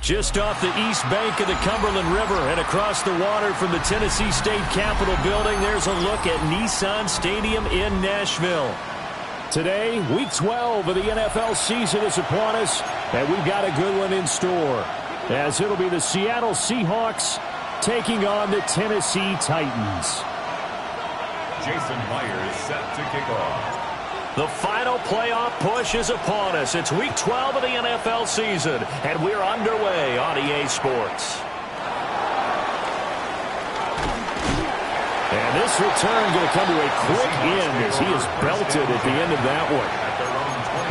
Just off the east bank of the Cumberland River and across the water from the Tennessee State Capitol building, there's a look at Nissan Stadium in Nashville. Today, Week 12 of the NFL season is upon us, and we've got a good one in store, as it'll be the Seattle Seahawks taking on the Tennessee Titans. Jason Myers set to kick off. The final playoff push is upon us. It's Week 12 of the NFL season, and we're underway on EA Sports. And this return going to come to a quick end as he is belted at the end of that one.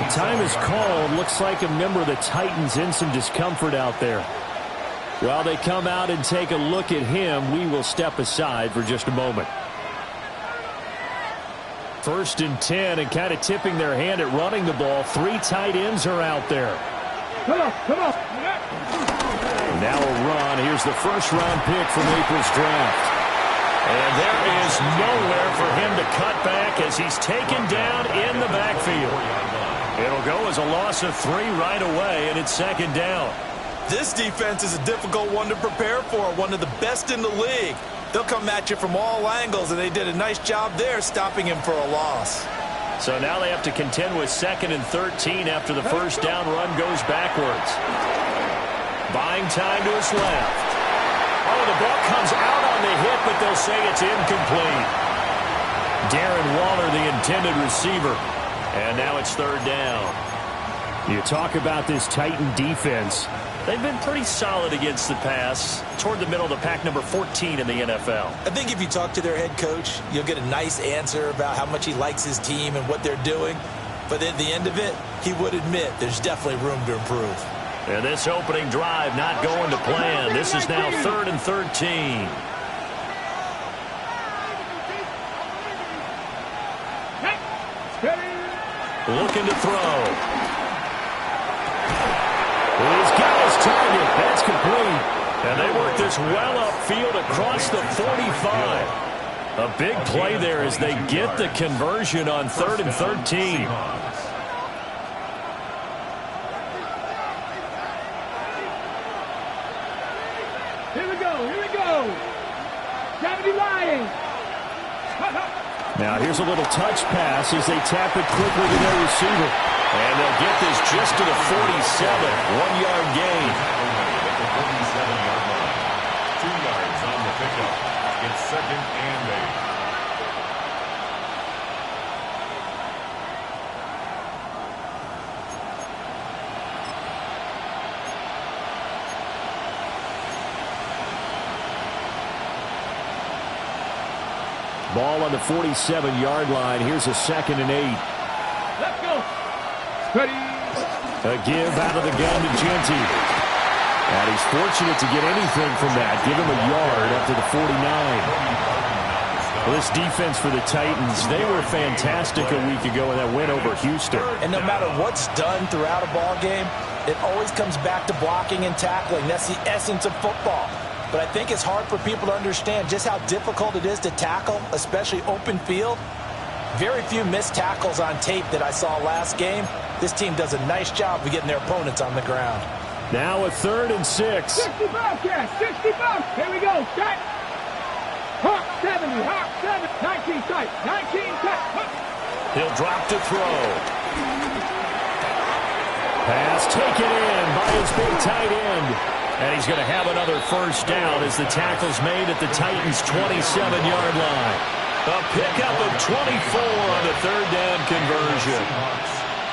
The time is called. Looks like a member of the Titans in some discomfort out there. While they come out and take a look at him, we will step aside for just a moment. 1st and 10, and kind of tipping their hand at running the ball. 3 tight ends are out there. Come on. Now a run. Here's the first-round pick from April's draft. And there is nowhere for him to cut back as he's taken down in the backfield. It'll go as a loss of 3 right away, and it's 2nd down. This defense is a difficult one to prepare for, one of the best in the league. They'll come at you from all angles, and they did a nice job there stopping him for a loss. So now they have to contend with 2nd and 13 after the first down run goes backwards. Buying time to his left. Oh, the ball comes out on the hit, but they'll say it's incomplete. Darren Waller, the intended receiver. And now it's 3rd down. You talk about this Titan defense. They've been pretty solid against the pass, toward the middle of the pack, number 14 in the NFL. I think if you talk to their head coach, you'll get a nice answer about how much he likes his team and what they're doing. But at the end of it, he would admit there's definitely room to improve. And this opening drive not going to plan. This is now 3rd and 13. Looking to throw. He's got his target. That's complete. And they work this well upfield across the 45. A big play there as they get the conversion on 3rd and 13. Here we go. Gravity line. Now here's a little touch pass as they tap it quickly to their receiver. And they'll get this just to the 47. 1-yard gain. At the 47-yard line. 2 yards on the pickup. It's 2nd and 8. Ball on the 47-yard line. Here's a 2nd and 8. Let's go. Ready. A give out of the gun to Genty. And he's fortunate to get anything from that. Give him a yard up to the 49. Well, this defense for the Titans, they were fantastic a week ago in that win over Houston. And no matter what's done throughout a ball game, it always comes back to blocking and tackling. That's the essence of football. But I think it's hard for people to understand just how difficult it is to tackle, especially open field. Very few missed tackles on tape that I saw last game. This team does a nice job of getting their opponents on the ground. Now a 3rd and 6. 60 Bobcats, 60 Bobcats. Here we go. Shot. Hawk 70, Hawk 7. 19 tight, 19 tight. He'll drop to throw. Pass taken in by his big tight end. And he's going to have another first down as the tackle's made at the Titans' 27-yard line. A pickup of 24 on the 3rd down conversion.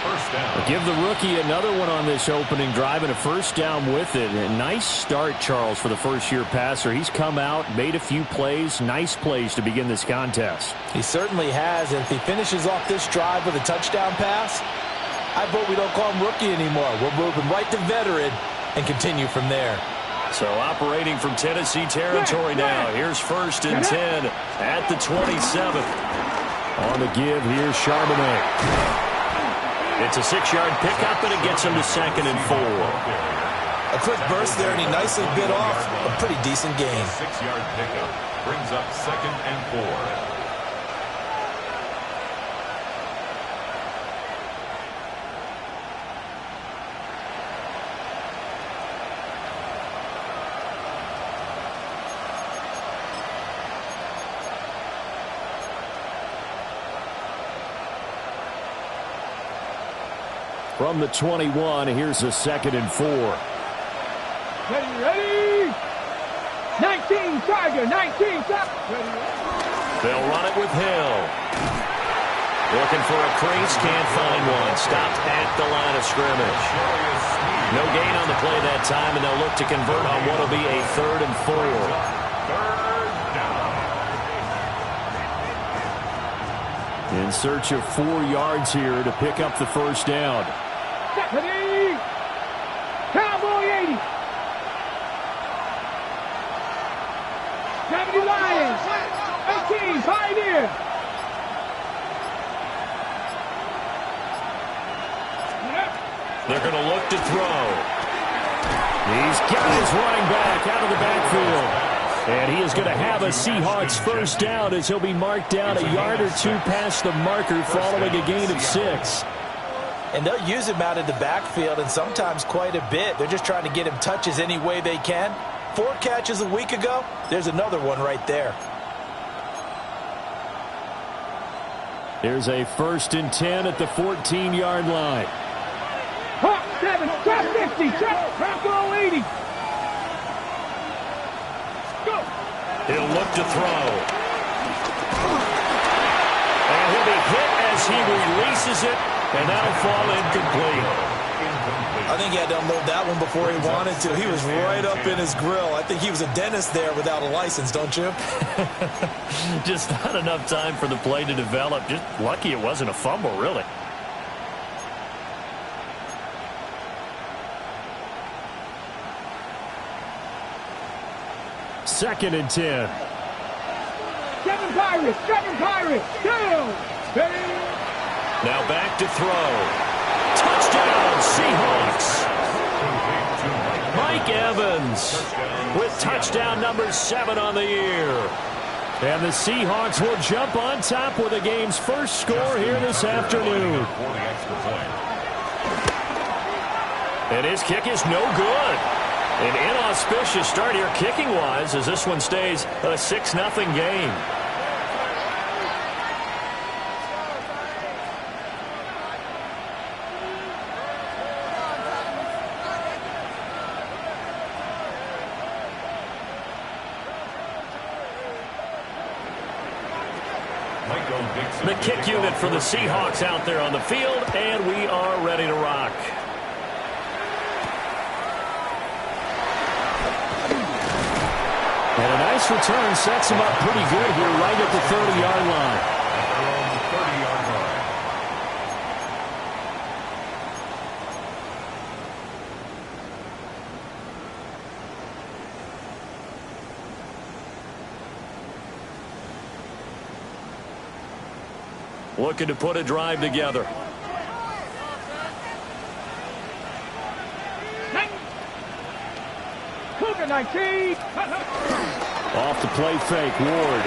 First down. Give the rookie another one on this opening drive and a first down with it. A nice start, Charles, for the first-year passer. He's come out, made a few plays, nice plays to begin this contest. He certainly has, and if he finishes off this drive with a touchdown pass, I vote we don't call him rookie anymore. We're moving right to veteran and continue from there. So operating from Tennessee territory now. Here's 1st and 10 at the 27. On the give, here's Charbonnet. It's a 6-yard pickup, and it gets him to 2nd and 4. A quick burst there, and he nicely bit off a pretty decent gain. 6-yard pickup brings up 2nd and 4. From the 21, here's a 2nd and 4. Ready? 19 Tiger, 19 Tiger. They'll run it with Hill. Looking for a crease, can't find one. Stopped at the line of scrimmage. No gain on the play that time, and they'll look to convert on what will be a 3rd and 4. In search of 4 yards here to pick up the first down. Ready? Cowboy 80. 70 Lions. 18 Pioneer. They're going to look to throw. He's got his running back out of the backfield. And he is going to have a Seahawks first down as he'll be marked down a yard or 2 past the marker following a gain of 6. And they'll use him out in the backfield, and sometimes quite a bit. They're just trying to get him touches any way they can. 4 catches a week ago. There's another one right there. There's a 1st and 10 at the 14-yard line. Hawk 7, trap 50, Bronco 80. Go. He'll look to throw. And he'll be hit as he releases it, and that'll fall incomplete. I think he had to unload that one before he wanted to. He was right up in his grill. I think he was a dentist there without a license, don't you? Just not enough time for the play to develop. Just lucky it wasn't a fumble, really. Second and 10. 7 Pirates, 7 Pirates. Down. Ready? Now back to throw. Touchdown, Seahawks. Mike Evans with touchdown number 7 on the year. And the Seahawks will jump on top with the game's first score here this afternoon. And his kick is no good. An inauspicious start here kicking-wise as this one stays a 6-0 game. The kick unit for the Seahawks out there on the field, and we are ready to rock. And a nice return sets him up pretty good here right at the 30-yard line. Looking to put a drive together. Cougar 19. Off the play fake, Ward.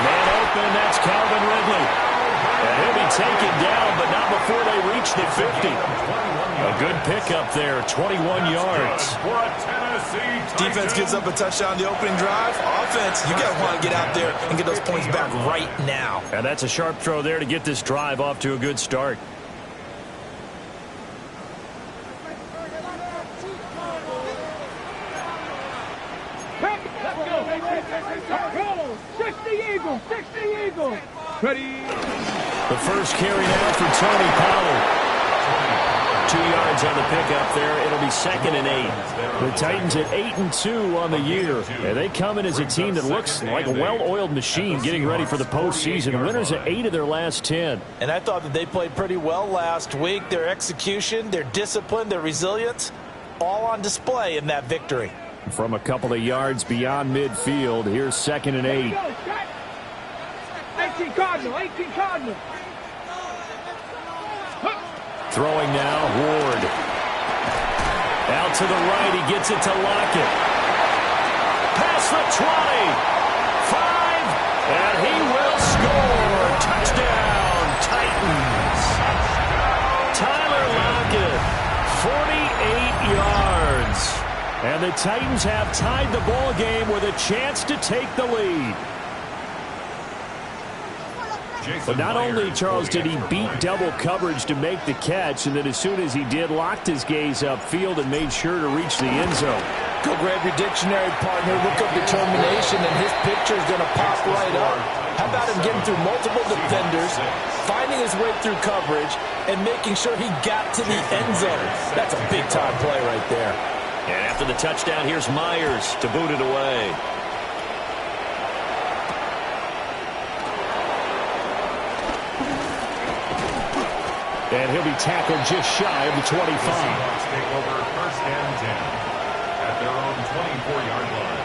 Man open, that's Calvin Ridley. And he'll be taken down, but not before they reach the 50. A good pickup there, 21 yards. Defense gives up a touchdown the opening drive. Offense, you got to want to get out there and get those points back right now. And that's a sharp throw there to get this drive off to a good start. Let's go. 60 Eagles, 60 Eagles. Ready. The first carry now for Tony Pollard. 2 yards on the pickup there. It'll be 2nd and 8. The Titans at 8-2 on the year. And they come in as a team that looks like a well-oiled machine getting ready for the postseason. Winners at 8 of their last 10. And I thought that they played pretty well last week. Their execution, their discipline, their resilience, all on display in that victory. From a couple of yards beyond midfield, here's 2nd and 8. 18 Cardinal, 18 Cardinal. Throwing now, Ward. Out to the right, he gets it to Lockett. Past the 20. 5, and he will score. Touchdown, Titans. Tyler Lockett, 48 yards. And the Titans have tied the ball game with a chance to take the lead. But not only, Charles, did he beat double coverage to make the catch, and then as soon as he did, locked his gaze upfield and made sure to reach the end zone. Go grab your dictionary, partner. Look up determination, and his picture is going to pop right up. How about him getting through multiple defenders, finding his way through coverage, and making sure he got to the end zone? That's a big-time play right there. And after the touchdown, here's Myers to boot it away. And he'll be tackled just shy of the 25. The Seahawks take over 1st and 10 at their own 24-yard line.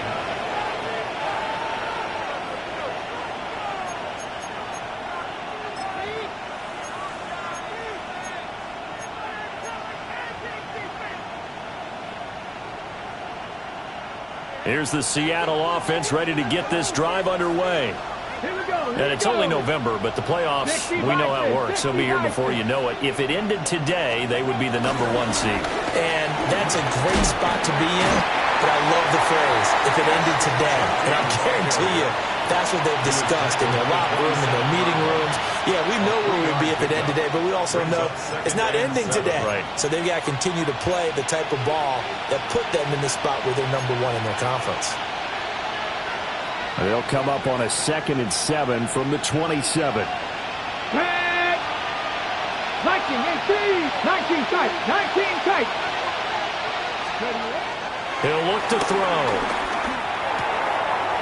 Here's the Seattle offense ready to get this drive underway. And it's only November, but the playoffs, we know how it works. They'll be here before you know it. If it ended today, they would be the #1 seed. And that's a great spot to be in, but I love the phrase, if it ended today. And I guarantee you, that's what they've discussed in their locker room, in their meeting rooms. Yeah, we know where we would be if it ended today, but we also know it's not ending today. Right. So they've got to continue to play the type of ball that put them in the spot where they're #1 in their conference. They'll come up on a 2nd and 7 from the 27. 19, 18, 19 tight, 19 tight. He'll look to throw.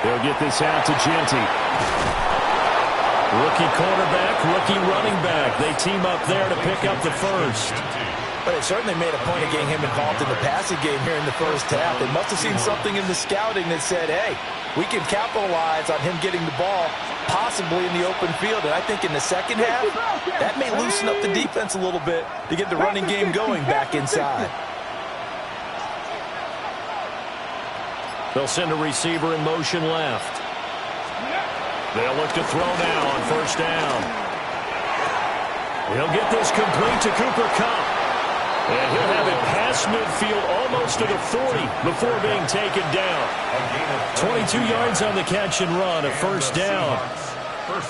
They'll get this out to Genty. Rookie cornerback, rookie running back. They team up there to pick up the first. But it certainly made a point of getting him involved in the passing game here in the first half. They must have seen something in the scouting that said, hey, we can capitalize on him getting the ball possibly in the open field. And I think in the second half, that may loosen up the defense a little bit to get the running game going back inside. They'll send a receiver in motion left. They'll look to throw now on 1st down. He'll get this complete to Cooper Kupp. And he'll have it past midfield almost to the 40 before being taken down. 22 yards on the catch and run, a 1st down.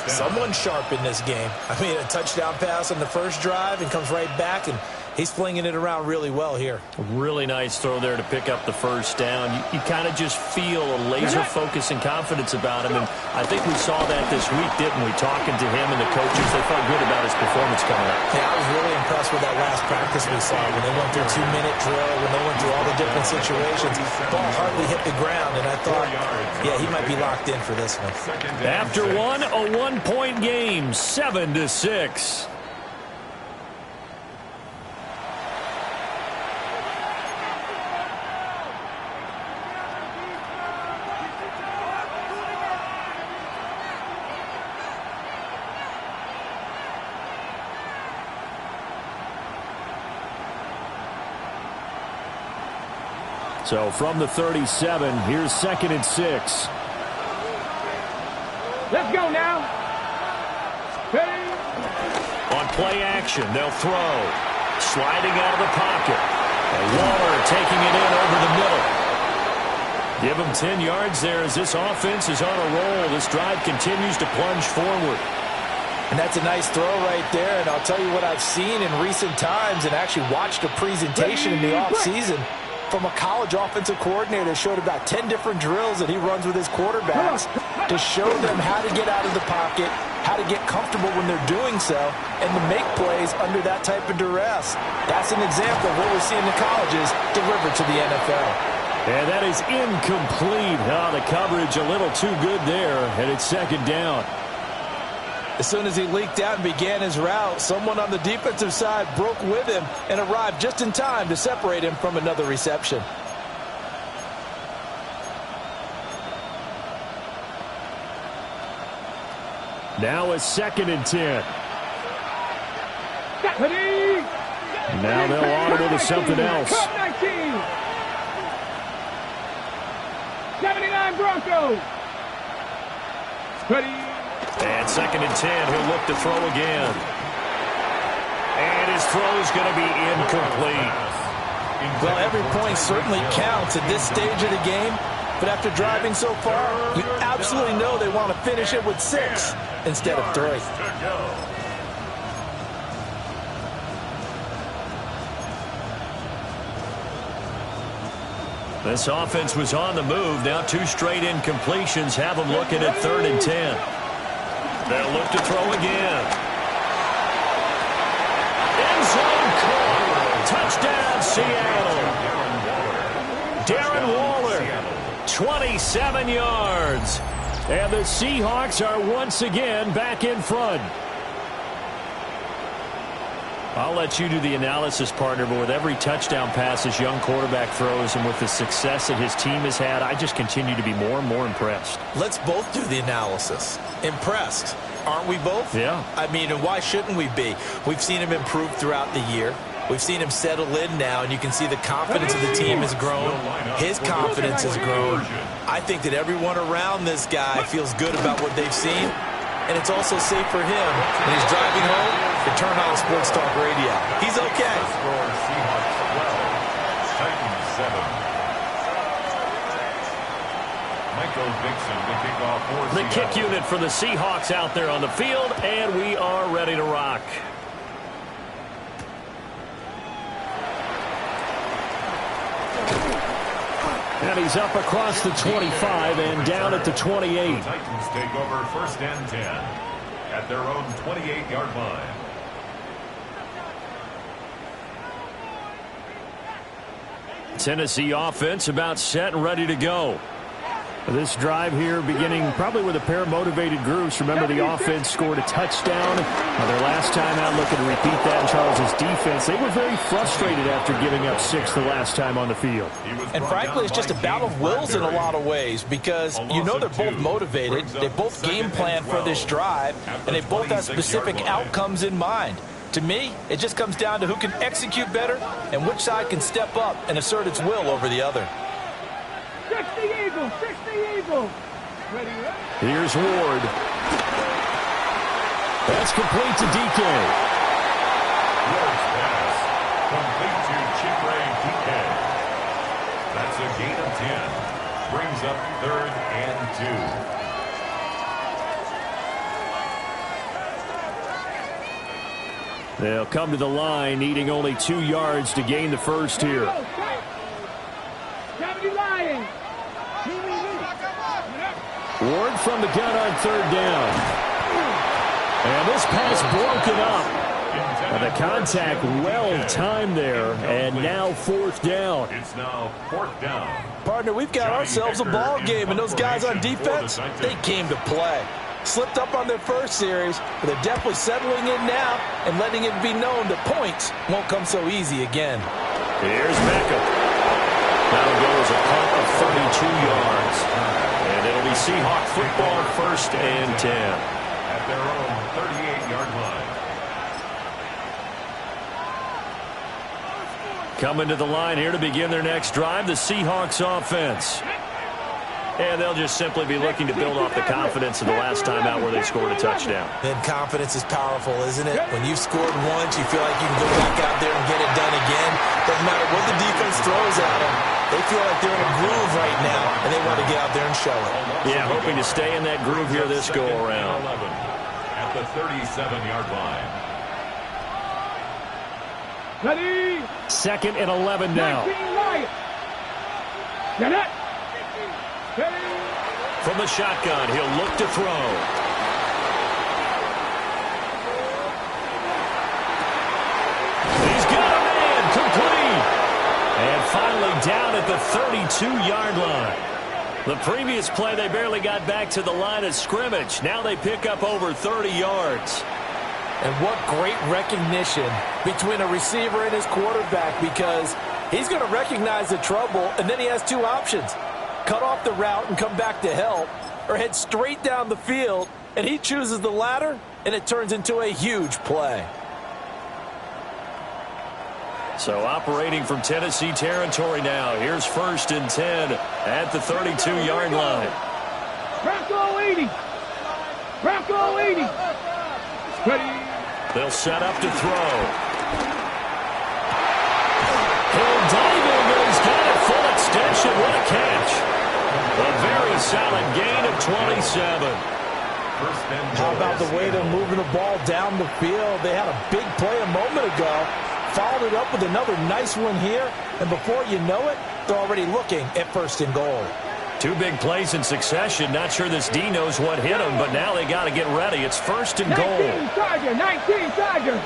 Someone sharp in this game. I mean, a touchdown pass on the first drive and comes right back, and he's flinging it around really well here. Really nice throw there to pick up the 1st down. You kind of just feel a laser focus and confidence about him, and I think we saw that this week, didn't we? Talking to him and the coaches, they felt good about his performance coming up. Yeah, I was really impressed with that last practice we saw when they went through 2-minute drill, when they went through all the different situations. Ball hardly hit the ground, and I thought, yeah, he might be locked in for this one. After one, a 1-point game, 7-6. So from the 37, here's 2nd and 6. Let's go now. Ready? play action. They'll throw. Sliding out of the pocket. And Waller taking it in over the middle. Give him 10 yards there as this offense is on a roll. This drive continues to plunge forward. And that's a nice throw right there. And I'll tell you what I've seen in recent times and actually watched a presentation in the offseason from a college offensive coordinator that showed about 10 different drills that he runs with his quarterbacks to show them how to get out of the pocket, how to get comfortable when they're doing so, and to make plays under that type of duress. That's an example of what we're seeing in colleges delivered to the NFL. And that is incomplete. Oh, the coverage a little too good there, and it's second down. As soon as he leaked out and began his route, someone on the defensive side broke with him and arrived just in time to separate him from another reception. Now a 2nd and 10. Now they'll audible to something else. 79 Broncos. And 2nd and 10, he'll look to throw again. And his throw's going to be incomplete. Well, every point certainly counts at this stage of the game. But after driving so far, you absolutely know they want to finish it with 6 instead of 3. This offense was on the move. Now 2 straight incompletions have them looking at 3rd and 10. They'll look to throw again. End zone caught. Touchdown, Seattle. Darren Waller, 27 yards. And the Seahawks are once again back in front. I'll let you do the analysis, partner, but with every touchdown pass this young quarterback throws and with the success that his team has had, I just continue to be more and more impressed. Let's both do the analysis. Impressed, aren't we both? Yeah. I mean, and why shouldn't we be? We've seen him improve throughout the year. We've seen him settle in now, and you can see the confidence of the team has grown. His confidence has grown. I think that everyone around this guy feels good about what they've seen, and it's also safe for him when he's driving home to turn on Sports Talk Radio. He's okay. Seahawks 12, Titans 7. Michael Dixon to kick off for The kick unit for the Seahawks out there on the field, and we are ready to rock. And he's up across the 25 and down at the 28. The Titans take over 1st and 10 at their own 28-yard line. Tennessee offense about set and ready to go. This drive here beginning probably with a pair of motivated groups. Remember, the offense scored a touchdown. Their last time out, looking to repeat that in Charles' defense. They were very frustrated after giving up 6 the last time on the field. And frankly, it's just a battle of wills in a lot of ways because you know they're both motivated. They both game plan for this drive, and they both have specific outcomes in mind. To me, it just comes down to who can execute better and which side can step up and assert its will over the other. 60 Eagles, 60 Eagles. Here's Ward. That's complete to DK. Ward's pass complete to Chipray DK. That's a gain of 10. Brings up 3rd and 2. They'll come to the line, needing only 2 yards to gain the first here. Ward from the gun on 3rd down. And this pass broken up. And the contact well timed there. And now 4th down. It's now 4th down. Partner, we've got ourselves a ball game, and those guys on defense, they came to play. Slipped up on their first series, but they're definitely settling in now and letting it be known that points won't come so easy again. Here's Beckham. That'll go as a punt of 32 yards. And it'll be Seahawk football 1st and 10. At their own 38-yard line. Coming to the line here to begin their next drive, the Seahawks offense. And they'll just simply be looking to build off the confidence of the last time out where they scored a touchdown. And confidence is powerful, isn't it? When you've scored once, you feel like you can go back out there and get it done again. Doesn't matter what the defense throws at them. They feel like they're in a groove right now, and they want to get out there and show it. Yeah, hoping to stay in that groove here this go-around. At the 37-yard line. Ready? 2nd and 11 now. 19 Lions. Get it. Ready? From the shotgun, he'll look to throw. He's got a man, complete. And finally down at the 32-yard line. The previous play, they barely got back to the line of scrimmage. Now they pick up over 30 yards. And what great recognition between a receiver and his quarterback, because he's going to recognize the trouble, and then he has two options. Cut off the route and come back to help, or head straight down the field, and he chooses the latter, and it turns into a huge play. So operating from Tennessee territory now. Here's 1st and 10 at the 32-yard line. Bronco 80. Bronco 80. Ready? They'll set up to throw. He'll dive in, but he's got it full extension. What a catch. A very solid gain of 27. How about the way they're moving the ball down the field? They had a big play a moment ago. Followed it up with another nice one here. And before you know it, they're already looking at 1st and goal. 2 big plays in succession. Not sure this D knows what hit him, but now they got to get ready. It's 1st and goal. 19 Charger. 19 Charger.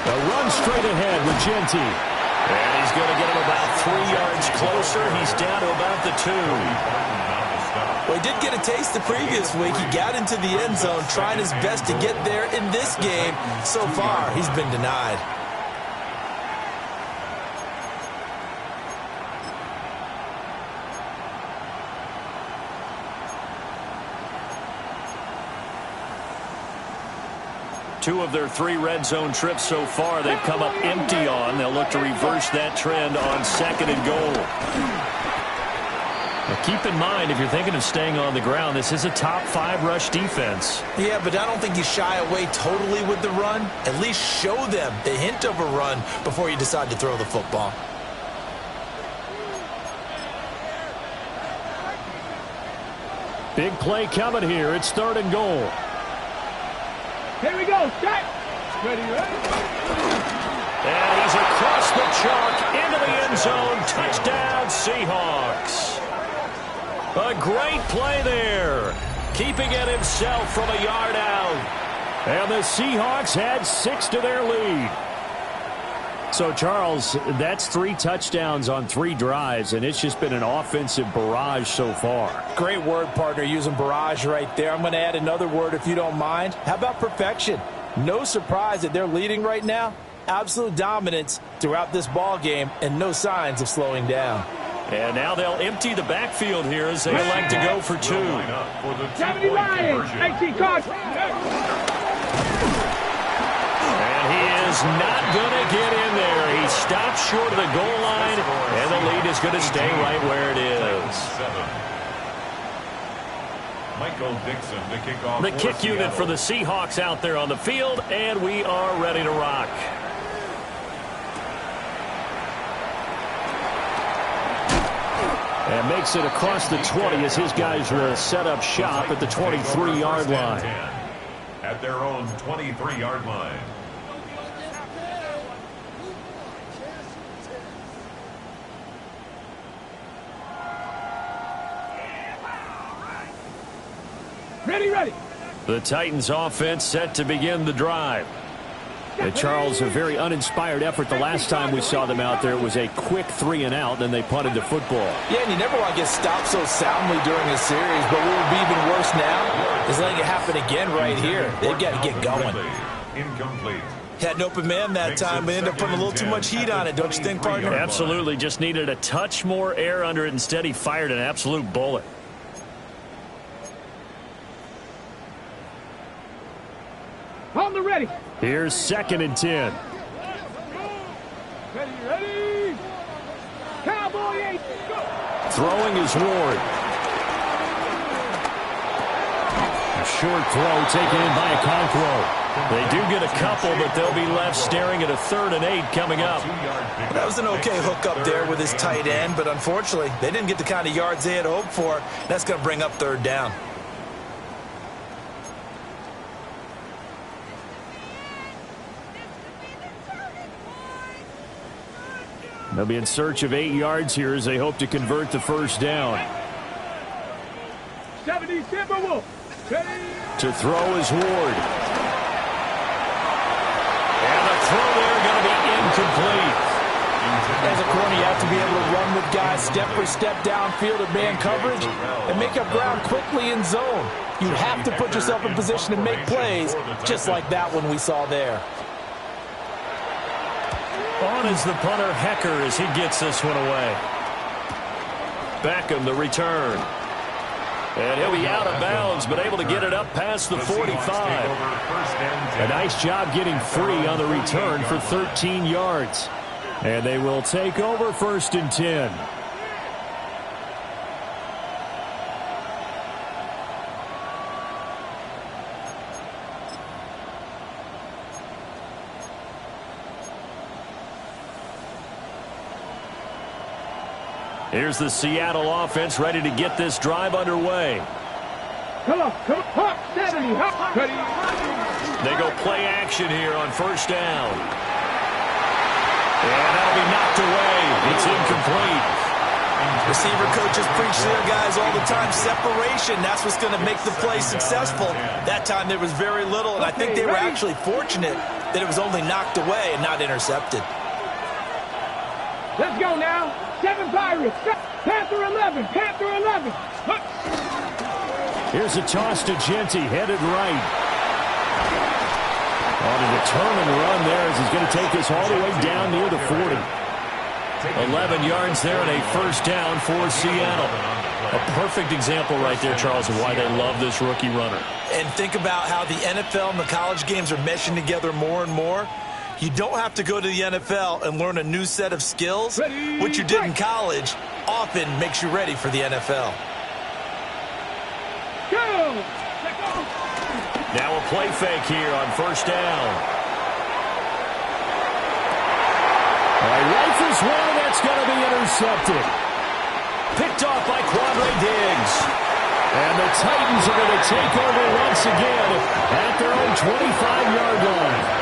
A run straight ahead with Genty. And he's going to get him about 3 yards closer. He's down to about the 2. Well, he did get a taste the previous week. He got into the end zone trying his best to get there in this game. So far, he's been denied. Two of their 3 red zone trips so far, they've come up empty on. They'll look to reverse that trend on 2nd and goal. Now keep in mind, if you're thinking of staying on the ground, this is a top 5 rush defense. Yeah, but I don't think you shy away totally with the run. At least show them the hint of a run before you decide to throw the football. Big play coming here. It's 3rd and goal. Here we go. Set. Ready, ready. And he's across the chalk into the end zone. Touchdown, Seahawks. A great play there. Keeping it himself from a yard out. And the Seahawks had 6 to their lead. So, Charles, that's 3 touchdowns on 3 drives, and it's just been an offensive barrage so far. Great word, partner, using barrage right there. I'm going to add another word if you don't mind. How about perfection? No surprise that they're leading right now. Absolute dominance throughout this ball game and no signs of slowing down. And now they'll empty the backfield here as they elect to go for 2. 70 Lions. 18 cards. And he is not going to get in there. He stops short of the goal line, and the lead is going to stay right where it is. Michael Dixon to kick off. The kick unit for the Seahawks out there on the field, and we are ready to rock. And makes it across the 20 as his guys will set up shop at the 23-yard line. At their own 23-yard line. Ready, ready. The Titans offense set to begin the drive. And Charles, a very uninspired effort the last time we saw them out there. It was a quick 3 and out, then they punted the football. Yeah, and you never want to get stopped so soundly during a series, but what would be even worse now is letting it happen again right here. They've got to get going. Incomplete. Had an open man that time, but ended up putting a little too much heat on it, don't you think, partner? Absolutely, just needed a touch more air under it. Instead, he fired an absolute bullet. On the ready. Here's 2nd and 10. Ready. Cowboy 8, go. Throwing is Ward. A short throw taken in by Okonkwo. They do get a couple, but they'll be left staring at a 3rd and 8 coming up. That was an okay hook up there with his tight end, but unfortunately, they didn't get the kind of yards they had hoped for. That's going to bring up 3rd down. They'll be in search of 8 yards here as they hope to convert the 1st down. 70 Timberwolves. To throw is Ward. And the throw there going to be incomplete. As a corner, you have to be able to run with guys step for step downfield at man coverage and make up ground quickly in zone. You have to put yourself in position to make plays, just like that one we saw there. On is the punter, Hecker, as he gets this one away. Beckham, the return. And he'll be out of bounds, but able to get it up past the 45. A nice job getting free on the return for 13 yards. And they will take over 1st and 10. Here's the Seattle offense ready to get this drive underway. Come on. Hawk 70. Hawk. Ready. They go play action here on 1st down. And that'll be knocked away. It's incomplete. Receiver coaches preach to their guys all the time. Separation, that's what's going to make the play successful. That time there was very little, and I think they were actually fortunate that it was only knocked away and not intercepted. Let's go now. 7 Pirates. Panther 11. Panther 11. Here's a toss to Genty, headed right. On a determined run there as he's going to take this all the way down near the 40. 11 yards there and a 1st down for Seattle. A perfect example right there, Charles, of why they love this rookie runner. And think about how the NFL and the college games are meshing together more and more. You don't have to go to the NFL and learn a new set of skills. What you did in college often makes you ready for the NFL. Go! Now a play fake here on 1st down. Rifles one, that's going to be intercepted. Picked off by Quandre Diggs. And the Titans are going to take over once again at their own 25-yard line.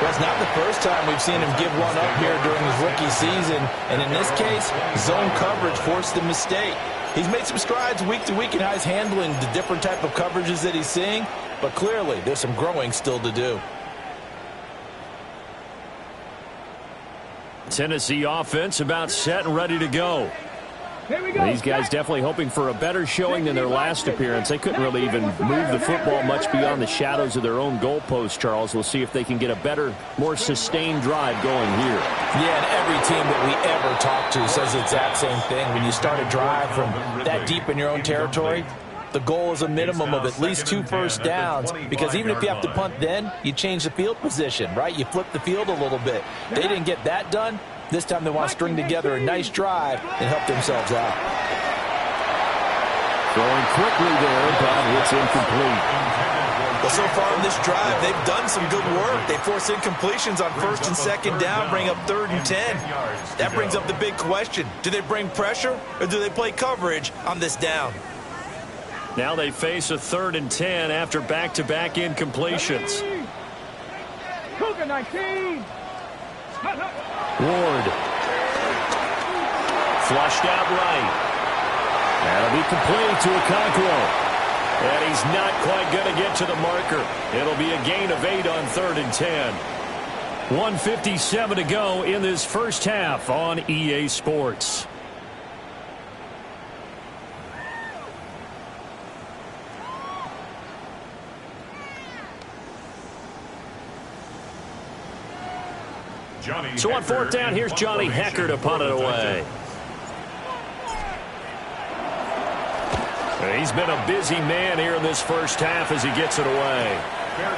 Well, it's not the first time we've seen him give one up here during his rookie season. And in this case, zone coverage forced the mistake. He's made some strides week to week in how he's handling the different type of coverages that he's seeing. But clearly, there's some growing still to do. Tennessee offense about set and ready to go. Here we go. These guys definitely hoping for a better showing than their last appearance. They couldn't really even move the football much beyond the shadows of their own goalpost, Charles. We'll see if they can get a better, more sustained drive going here. Yeah, and every team that we ever talk to says the exact same thing. When you start a drive from that deep in your own territory, the goal is a minimum of at least 2 first downs, because even if you have to punt then, you change the field position, right? You flip the field a little bit. They didn't get that done. This time they want to string together a nice drive and help themselves out. Going quickly there, but it's incomplete. Well, so far in this drive, they've done some good work. They force incompletions on 1st and 2nd down, bring up 3rd and 10. That brings up the big question. Do they bring pressure or do they play coverage on this down? Now they face a 3rd and 10 after back-to-back incompletions. Cougar 19. Ward. Flushed out right. That'll be complete to Okonkwo. And he's not quite going to get to the marker. It'll be a gain of 8 on 3rd and 10. 1:57 to go in this first half on EA Sports. So on 4th down, here's Johnny Hecker to punt it away. He's been a busy man here in this first half as he gets it away.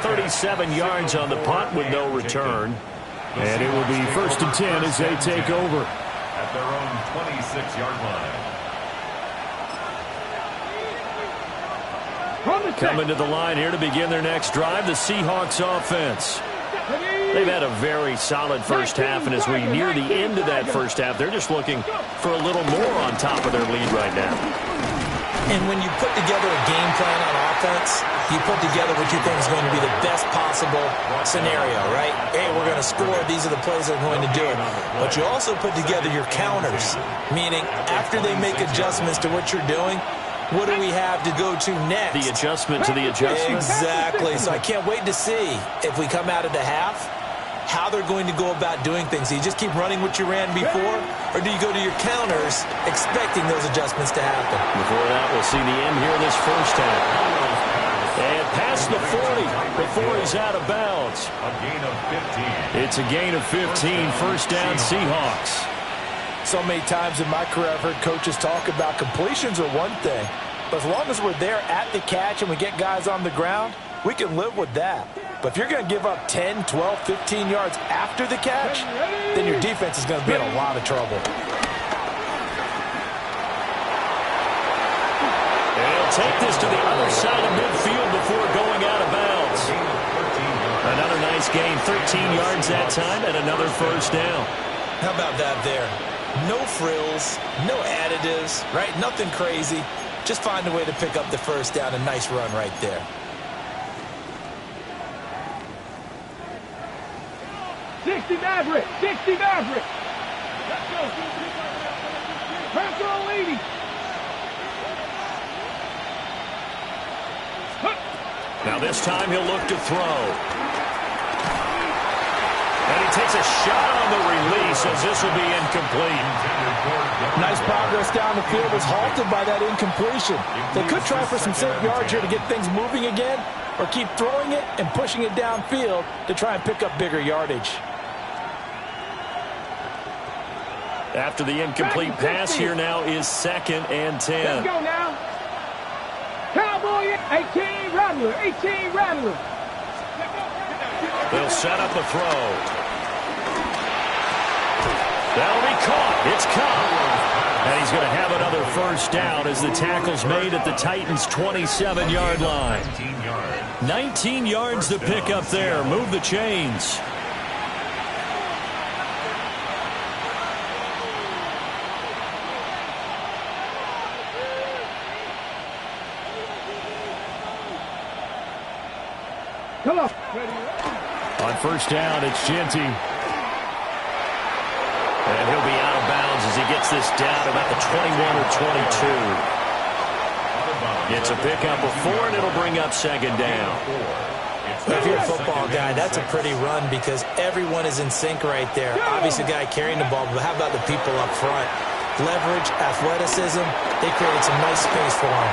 37 yards on the punt with no return. And it will be 1st and 10 as they take over. At their own 26-yard line. Coming to the line here to begin their next drive, the Seahawks offense. They've had a very solid first half, and as we near the end of that first half, they're just looking for a little more on top of their lead right now. And when you put together a game plan on offense, you put together what you think is going to be the best possible scenario, right? Hey, we're going to score. These are the plays that are going to do it. But you also put together your counters, meaning after they make adjustments to what you're doing, what do we have to go to next? The adjustment to the adjustment. Exactly. So I can't wait to see if we come out of the half, how they're going to go about doing things. Do you just keep running what you ran before, or do you go to your counters expecting those adjustments to happen? Before that, we'll see the end here of this first half. And past the 40 before he's out of bounds. A gain of 15. It's a gain of 15, first down Seahawks. So many times in my career I've heard coaches talk about completions are one thing, but as long as we're there at the catch and we get guys on the ground, we can live with that. But if you're going to give up 10, 12, 15 yards after the catch, then your defense is going to be in a lot of trouble. And he'll take this to the other side of midfield before going out of bounds. Another nice gain, 13 yards that time, and another first down. How about that there? No frills, no additives, right? Nothing crazy. Just find a way to pick up the first down. A nice run right there. '60 Maverick. Let's go. Pressure leading. Now this time he'll look to throw. And he takes a shot on the release as this will be incomplete. Nice progress down the field was halted by that incompletion. They could try for some safe yards here to get things moving again, or keep throwing it and pushing it downfield to try and pick up bigger yardage. After the incomplete pass, here now is 2nd and 10. Let's go now. Cowboy, 18 Rattler. They'll set up a throw. That'll be caught. It's caught. And he's going to have another first down as the tackle's made at the Titans' 27-yard line. 19 yards to pick up there. Move the chains. Come on. On first down, it's Genty. And he'll be out of bounds as he gets this down about the 21 or 22. It's a pickup of 4, and it'll bring up 2nd down. If you're a football guy, that's a pretty run because everyone is in sync right there. Obviously, the guy carrying the ball, but how about the people up front? Leverage, athleticism, they created some nice space for him.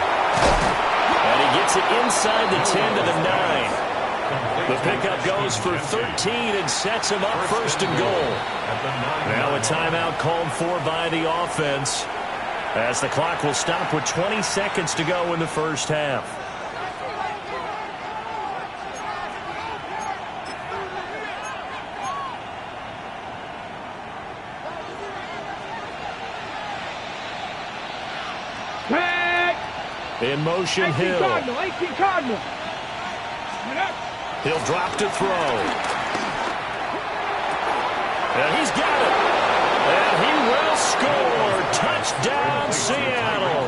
And he gets it inside the 10 to the 9. The pickup goes for 13 and sets him up 1st and goal. Now a timeout called for by the offense as the clock will stop with 20 seconds to go in the first half. In motion, Hill. 18 Cardinal. He'll drop to throw. And he's got it. And he will score. Touchdown, Seattle.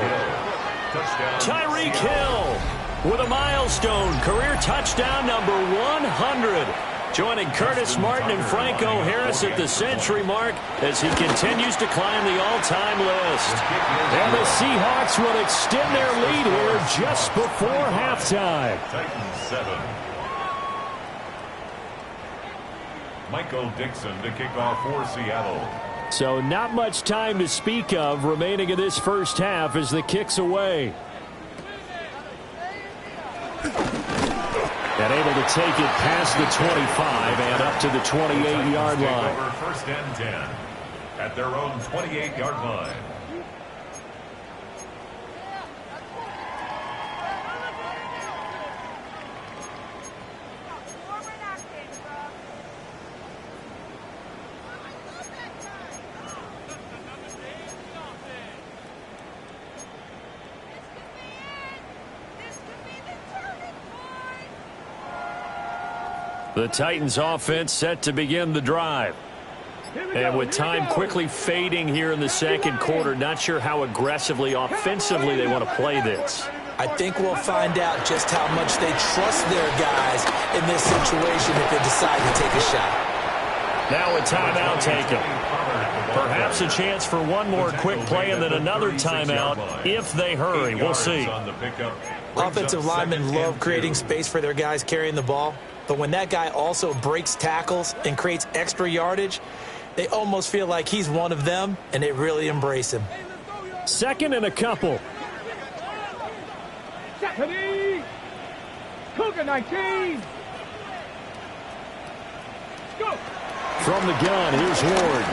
Tyreek Hill with a milestone career touchdown number 100. Joining Curtis Martin and Franco Harris at the century mark as he continues to climb the all-time list. And the Seahawks will extend their lead here just before halftime. Titans 7. Michael Dixon to kick off for Seattle. So not much time to speak of remaining in this first half as the kick's away. And able to take it past the 25 and up to the 28-yard line. Over 1st and 10 at their own 28-yard line. The Titans offense set to begin the drive. And with time quickly fading here in the second quarter, not sure how aggressively, offensively they want to play this. I think we'll find out just how much they trust their guys in this situation if they decide to take a shot. Now a timeout taken. Perhaps a chance for one more quick play and then another timeout if they hurry. We'll see. Offensive linemen love creating space for their guys carrying the ball, but when that guy also breaks tackles and creates extra yardage, they almost feel like he's one of them, and they really embrace him. Second and a couple. Cougar 19. Go. From the gun, here's Ward.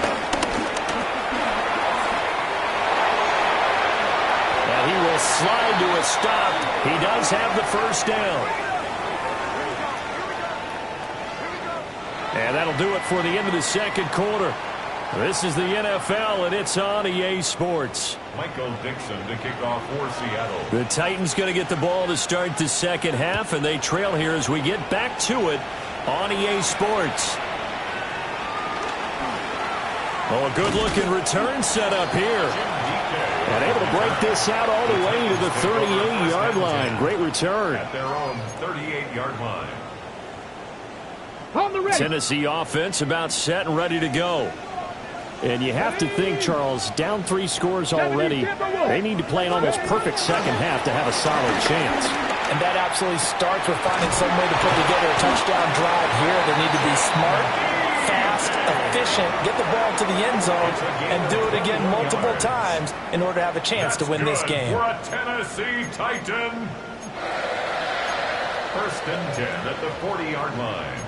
And he will slide to a stop. He does have the first down. And that'll do it for the end of the second quarter. This is the NFL, and it's on EA Sports. Michael Dixon to kick off for Seattle. The Titans going to get the ball to start the second half, and they trail here as we get back to it on EA Sports. Oh, a good-looking return set up here. And able to break this out all the way to the 38-yard line. Great return. At their own 38-yard line. On the ready. Tennessee offense about set and ready to go. And you have to think, Charles, down 3 scores already. They need to play an almost perfect second half to have a solid chance. And that absolutely starts with finding some way to put together a touchdown drive here. They need to be smart, fast, efficient, get the ball to the end zone, and do it again multiple times in order to have a chance to win this game. For a Tennessee Titan. First and 10 at the 40-yard line.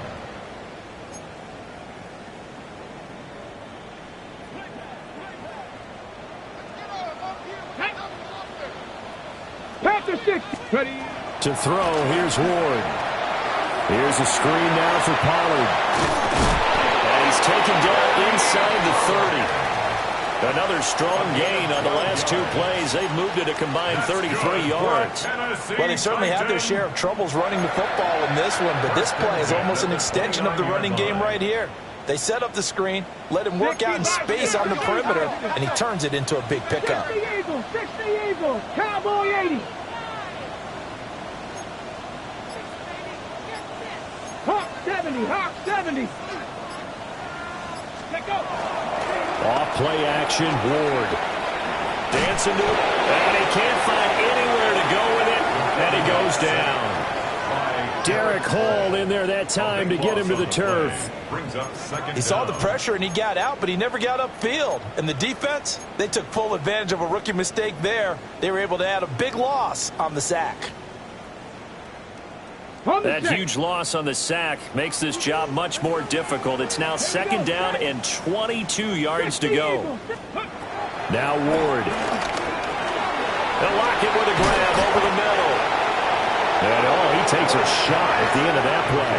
Panther 6. Ready. To throw, here's Ward. Here's a screen now for Pollard. And he's taken down inside the 30. Another strong gain on the last 2 plays. They've moved it a combined 33 yards. Well, they certainly had their share of troubles running the football in this one, but this play is almost an extension of the running game right here. They set up the screen, let him work out in space on the perimeter, and he turns it into a big pickup. 60 Eagles, 60 Eagles, Cowboy 80. Hawk 70, Hawk 70. Let go. Off play action, Ward. Dancing to it, and he can't find anywhere to go with it, and he goes down. Derek Hall in there that time to get him to the turf. He saw the pressure and he got out, but he never got upfield. And the defense, they took full advantage of a rookie mistake there. They were able to add a big loss on the sack. That huge loss on the sack makes this job much more difficult. It's now second down and 22 yards to go. Now Ward. They'll lock it with a grab over the middle. And he takes a shot at the end of that play.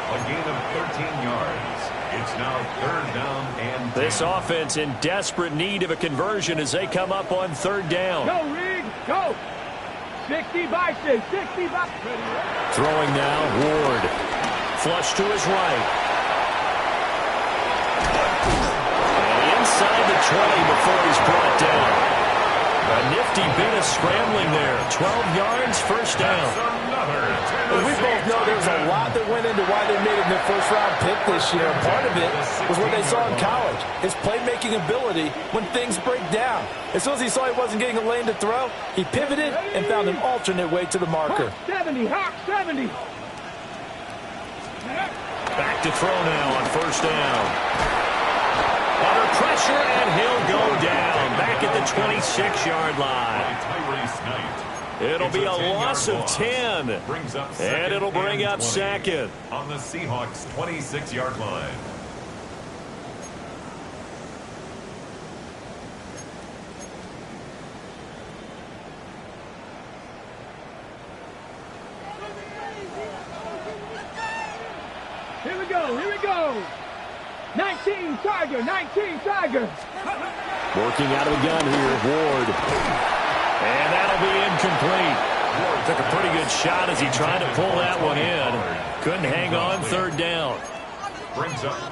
A gain of 13 yards. It's now third down and 10. This offense in desperate need of a conversion as they come up on third down. Go, Rig, go. 60 by 6, 60 by 6. Throwing now, Ward. Flush to his right. And inside the 20 before he's brought down. A nifty bit of scrambling there. 12 yards, first down. Well, we both know there's a lot that went into why they made it their first-round pick this year. Part of it was what they saw in college, his playmaking ability when things break down. As soon as he saw he wasn't getting a lane to throw, he pivoted and found an alternate way to the marker. Hawk 70, Hawk 70. Back to throw now on first down. Under pressure, and he'll go down. Back at the 26-yard line. It'll be a loss of 10. And it'll bring up second. On the Seahawks' 26-yard line. Here we go, here we go. 19 Tiger, 19 Tiger. Working out of the gun here, Ward. And that'll be incomplete. Took a pretty good shot as he tried to pull that one in. Couldn't hang on third down.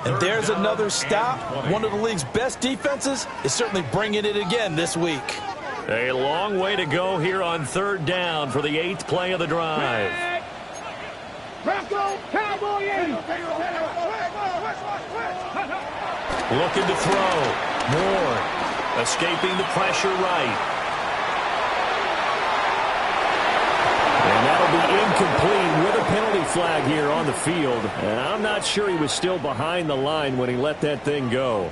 And there's another stop. One of the league's best defenses is certainly bringing it again this week. A long way to go here on third down for the 8th play of the drive. Bronco, Cowboy, Looking to throw. Moore escaping the pressure right. And that'll be incomplete with a penalty flag here on the field. And I'm not sure he was still behind the line when he let that thing go.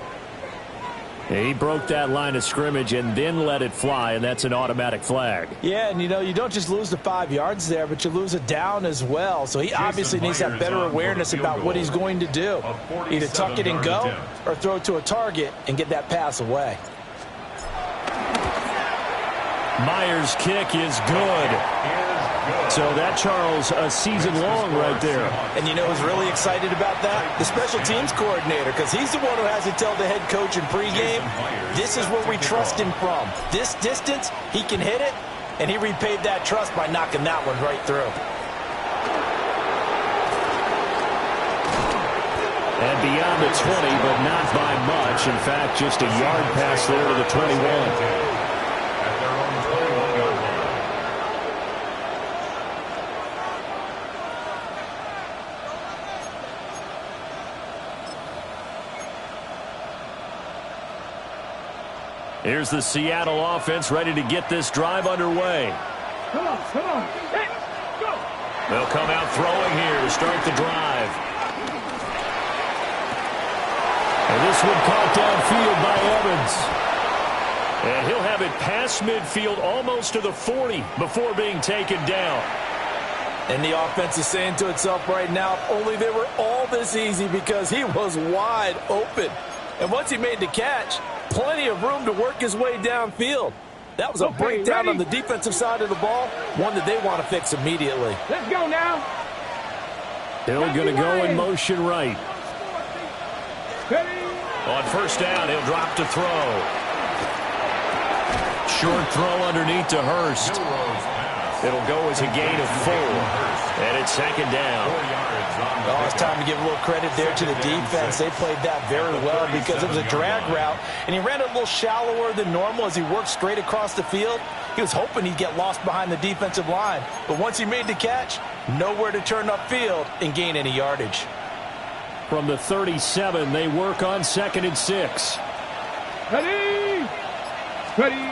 He broke that line of scrimmage and then let it fly, and that's an automatic flag. Yeah, and you don't just lose the 5 yards there, but you lose it down as well. So he obviously needs to have better awareness about what he's going to do. Either tuck it and go or throw it to a target and get that pass away. Myers' kick is good. So that, Charles, a season long right there. And you know who's really excited about that? The special teams coordinator, because he's the one who has to tell the head coach in pregame, this is where we trust him from. This distance, he can hit it, and he repaid that trust by knocking that one right through. And beyond the 20, but not by much. In fact, just a yard pass there to the 21. Here's the Seattle offense ready to get this drive underway. Come on, let's go. They'll come out throwing here to start the drive. And this one caught downfield by Evans. And he'll have it past midfield almost to the 40 before being taken down. And the offense is saying to itself right now, if only they were all this easy, because he was wide open. And once he made the catch, plenty of room to work his way downfield. That was a breakdown on the defensive side of the ball, one that they want to fix immediately. Let's go now. Hill going to go in motion right. Ready. On first down, he'll drop to throw. Short throw underneath to Hurst. It'll go as a gain of 4. And it's second down. Oh, it's time to give a little credit there to the defense. They played that very well because it was a drag route, and he ran it a little shallower than normal as he worked straight across the field. He was hoping he'd get lost behind the defensive line, but once he made the catch, nowhere to turn upfield and gain any yardage. From the 37, they work on 2nd and 6. Ready. Ready.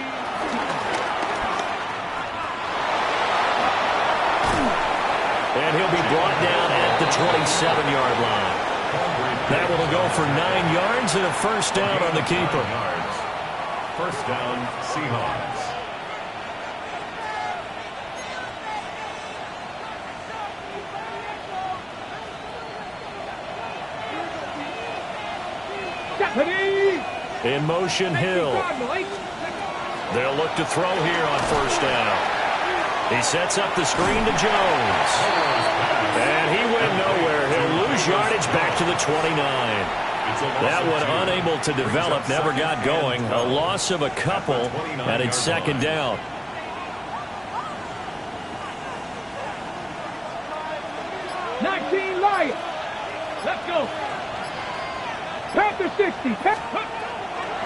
And he'll be brought down at the 27-yard line. That will go for 9 yards and a first down on the keeper. First down, Seahawks. In motion, Hill. They'll look to throw here on first down. He sets up the screen to Jones. And he went nowhere. He'll lose yardage back to the 29. That one unable to develop, never got going. A loss of a couple, and it's second down. Lions. Let's go. Panther 60.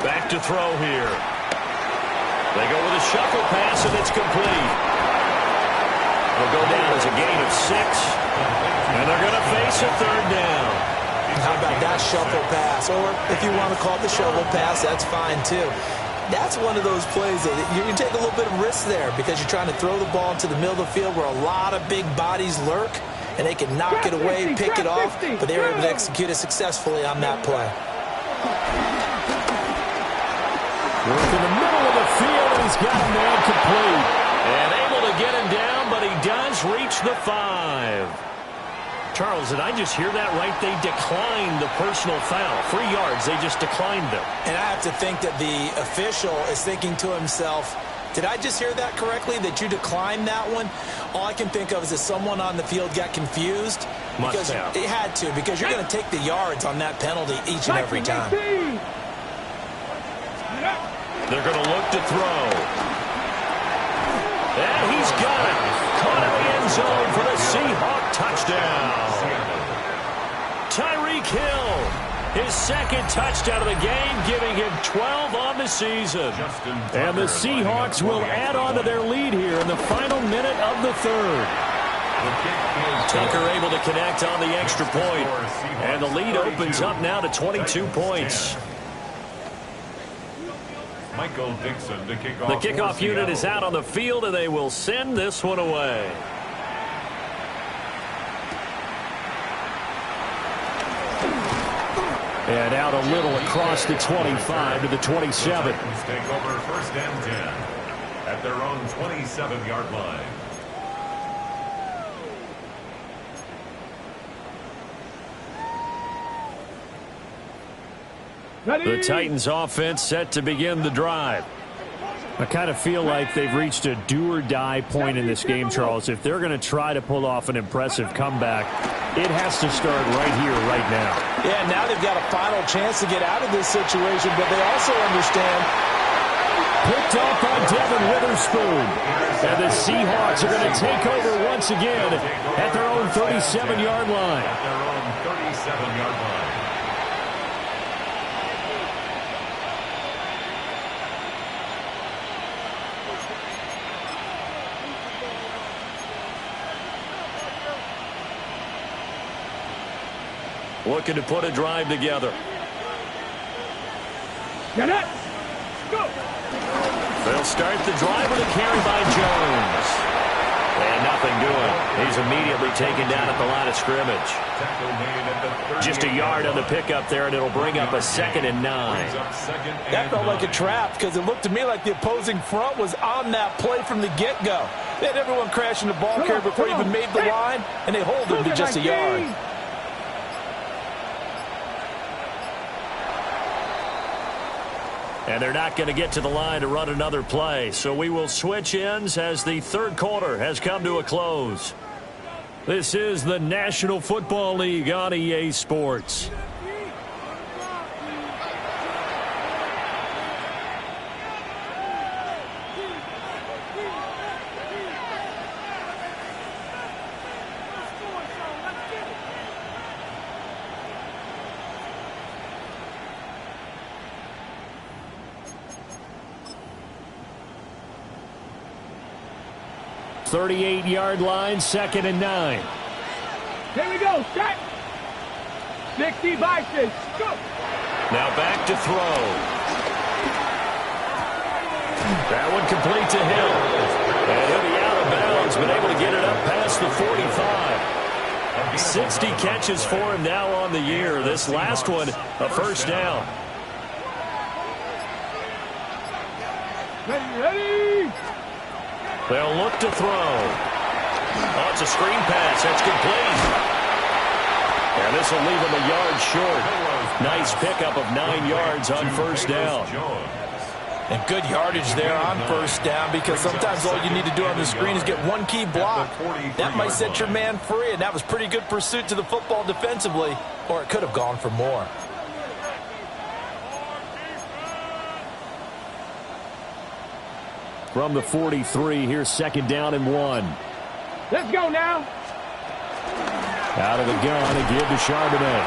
Back to throw here. They go with a shuffle pass, and it's complete. It'll go down as a gain of 6. And they're going to face a third down. How about that shuffle pass? Or if you want to call it the shovel pass, that's fine too. That's one of those plays that you can take a little bit of risk there because you're trying to throw the ball into the middle of the field where a lot of big bodies lurk, and they can knock it away, pick it off, but they were able to execute it successfully on that play. Work in the middle of the field, and he's got a man complete. And able to get him down, but he does reach the 5. Charles, did I just hear that right? They declined the personal foul. 3 yards, they just declined them. And I have to think that the official is thinking to himself, did I just hear that correctly, that you declined that one? All I can think of is that someone on the field got confused. Must have. It had to, because you're going to take the yards on that penalty each and every time. They're going to look to throw. And he's got it. zone for the Seahawks touchdown. Tyreek Hill, his second touchdown of the game, giving him 12 on the season. And the Seahawks will add on to their lead here in the final minute of the third. Tucker able to connect on the extra point. And the lead opens up now to 22 points. Michael Dixon to kick off. The kickoff unit is out on the field, and they will send this one away. And out a little across the 25 to the 27. The Titans take over first and 10 at their own 27-yard line. The Titans offense set to begin the drive. I kind of feel like they've reached a do-or-die point in this game, Charles. If they're going to try to pull off an impressive comeback, it has to start right here, right now. Yeah, now they've got a final chance to get out of this situation, but they also understand. Picked off by Devin Witherspoon. And the Seahawks are going to take over once again at their own 37-yard line. At their own 37-yard line. Looking to put a drive together. Get it. Go. They'll start the drive with a carry by Jones. And nothing doing. He's immediately taken down at the line of scrimmage. Just a yard on the pickup there, and it'll bring up a 2nd and 9. That felt like a trap because it looked to me like the opposing front was on that play from the get-go. They had everyone crashing the ball carrier before he even made the line, and they hold him to just a yard. And they're not going to get to the line to run another play. So we will switch ends as the third quarter has come to a close. This is the National Football League on EA Sports. .38-yard line, 2nd and 9. Here we go. Set. 60 vices. Go. Now back to throw. That one complete to Hill. And he'll be out of bounds, but able to get it up past the 45. 60 catches for him now on the year. This last one, a first down. Ready. They'll look to throw. Oh, it's a screen pass. That's complete. And this will leave him a yard short. Nice pickup of 9 yards on first down. And good yardage there on first down because sometimes all you need to do on the screen is get one key block. That might set your man free, and that was pretty good pursuit to the football defensively, or it could have gone for more. From the 43, here's 2nd down and 1. Let's go now. Out of the gun, a give to Charbonnet.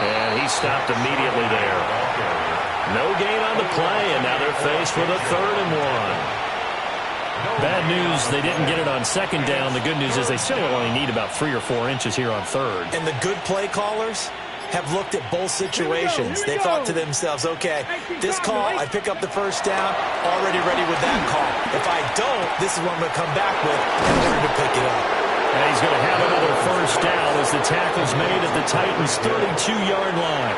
And he stopped immediately there. No gain on the play, and now they're faced with a 3rd and 1. Bad news, they didn't get it on 2nd down. The good news is they still only need about 3 or 4 inches here on 3rd. And the good play callers have looked at both situations. They thought to themselves, okay, this call, I pick up the first down, already ready with that call. If I don't, this is what I'm going to come back with in order to pick it up. And he's going to have another first down as the tackle's made at the Titans' 32-yard line.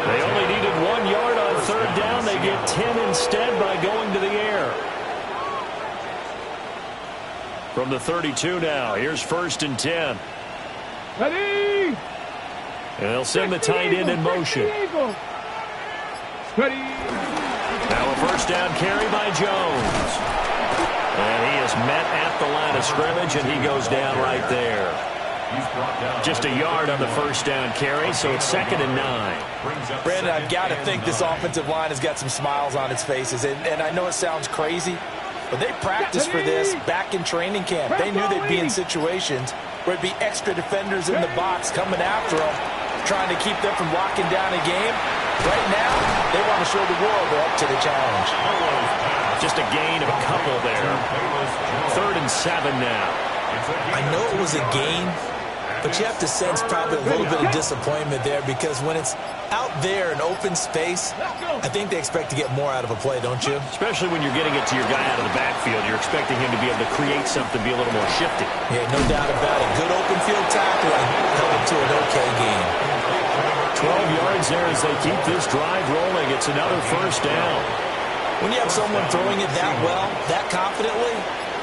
They only needed 1 yard on 3rd down. They get 10 instead by going to the air. From the 32 now, here's 1st and 10. Ready. And they'll send the tight end in motion. Ready. Now a first down carry by Jones. And he is met at the line of scrimmage, and he goes down right there. Just a yard on the first down carry, so it's 2nd and 9. Brandon, I've got to think this offensive line has got some smiles on its faces. And I know it sounds crazy, But they practiced for this back in training camp. They knew they'd be in situations where it'd be extra defenders in the box coming after them, trying to keep them from locking down a game. Right now, they want to show the world they're up to the challenge. Just a gain of a couple there. 3rd and 7 now. I know it was a gain, but you have to sense probably a little bit of disappointment there, because when it's out there in open space, I think they expect to get more out of a play, don't you? Especially when you're getting it to your guy out of the backfield. You're expecting him to be able to create something, be a little more shifty. Yeah, no doubt about it. Good open field tackling coming to an okay game. 12 yards there as they keep this drive rolling. It's another 1st down. When you have someone throwing it that well, that confidently,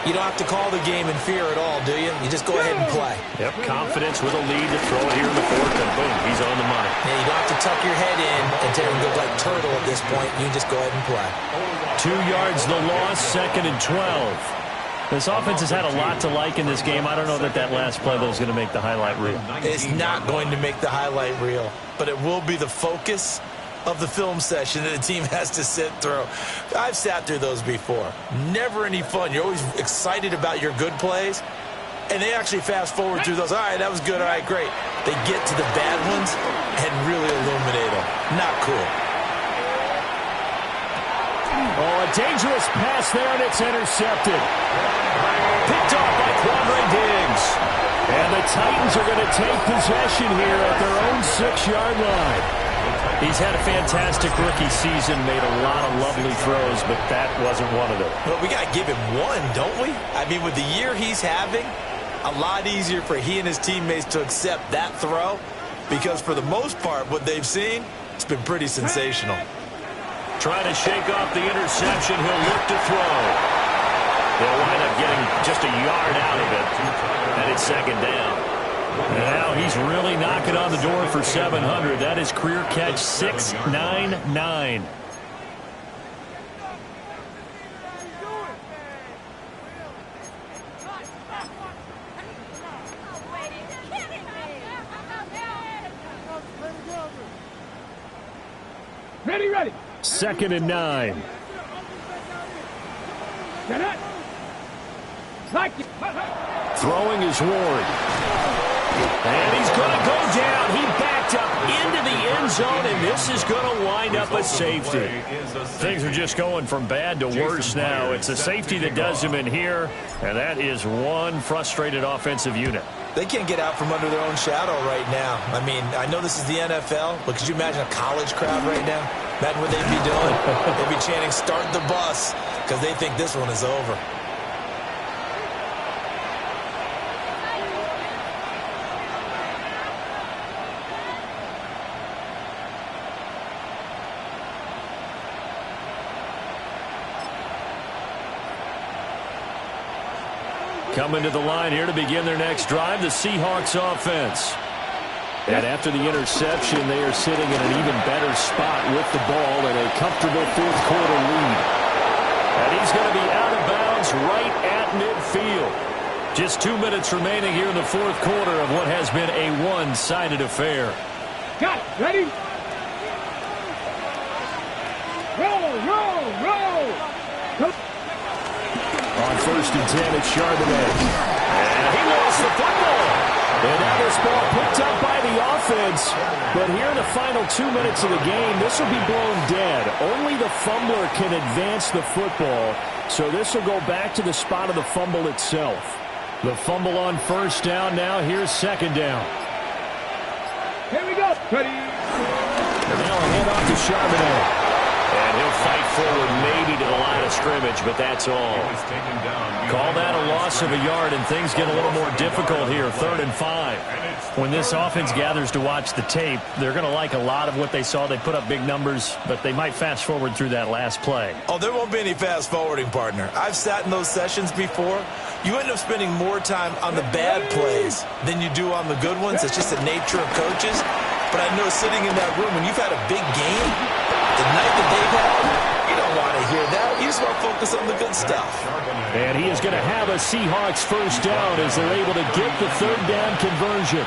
you don't have to call the game in fear at all, do you? You just go ahead and play. Yep, confidence with a lead to throw it here in the 4th, and boom, he's on the money. Yeah, you don't have to tuck your head in and go like turtle at this point. You can just go ahead and play. 2 yards the loss, 2nd and 12. This offense has had a lot to like in this game. I don't know that last play, though, is going to make the highlight reel. It's not going to make the highlight reel, but it will be the focus of the film session that the team has to sit through. I've sat through those before. Never any fun. You're always excited about your good plays, and they actually fast forward through those. All right, that was good. All right, great. They get to the bad ones and really illuminate them. Not cool. Oh, a dangerous pass there, and it's intercepted. Picked off by Quandre Diggs. And the Titans are going to take possession here at their own 6-yard line. He's had a fantastic rookie season, made a lot of lovely throws, but that wasn't one of them. Well, we got to give him one, don't we? I mean, with the year he's having, a lot easier for he and his teammates to accept that throw, because for the most part, what they've seen, it's been pretty sensational. Trying to shake off the interception. He'll look to throw. They'll wind up getting just a yard out of it, and it's 2nd down. Now he's really knocking on the door for 700. That is career catch 699. Ready. 2nd and 9. Get it. Like it. Throwing is Ward. And he's going to go down. He backed up into the end zone, and this is going to wind up a safety. Things are just going from bad to worse now. It's a safety that does him in here, and that is one frustrated offensive unit. They can't get out from under their own shadow right now. I mean, I know this is the NFL, but could you imagine a college crowd right now? Imagine what they'd be doing. They'd be chanting, "Start the bus," because they think this one is over. Coming to the line here to begin their next drive, the Seahawks offense. And after the interception, they are sitting in an even better spot with the ball in a comfortable 4th quarter lead. And he's going to be out of bounds right at midfield. Just 2 minutes remaining here in the 4th quarter of what has been a one-sided affair. Got it. Ready? Roll. On 1st and 10, it's Charbonnet. And he lost the football. And now this ball picked up by the offense. But here in the final 2 minutes of the game, this will be blown dead. Only the fumbler can advance the football. So this will go back to the spot of the fumble itself. The fumble on 1st down now. Here's 2nd down. Here we go. Ready? And now a handoff to Charbonnet. And he'll fight forward maybe to the line of scrimmage, but that's all. Call that a loss of a yard, and things get a little more difficult here. 3rd and 5. When this offense gathers to watch the tape, they're going to like a lot of what they saw. They put up big numbers, but they might fast forward through that last play. Oh, there won't be any fast forwarding, partner. I've sat in those sessions before. You end up spending more time on the bad plays than you do on the good ones. It's just the nature of coaches. But I know sitting in that room, when you've had a big game, the night that they've had, you don't want to hear that. You just want to focus on the good stuff. And he is going to have a Seahawks first down as they're able to get the third down conversion.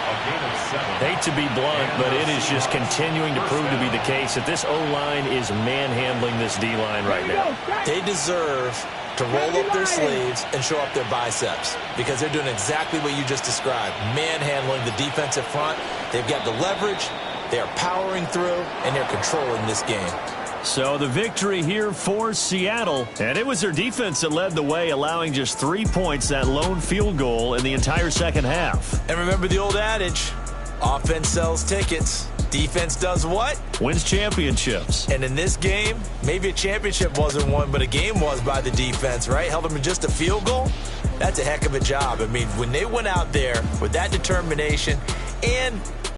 Hate to be blunt, but it is just continuing to prove to be the case that this O-line is manhandling this D-line right now. They deserve to roll up their sleeves and show up their biceps because they're doing exactly what you just described, manhandling the defensive front. They've got the leverage, they're powering through, and they're controlling this game. So the victory here for Seattle, and it was their defense that led the way, allowing just 3 points, that lone field goal in the entire second half. And remember the old adage, offense sells tickets. Defense does what? Wins championships. And in this game, maybe a championship wasn't won, but a game was by the defense, right? Held them to just a field goal. That's a heck of a job. I mean, when they went out there with that determination and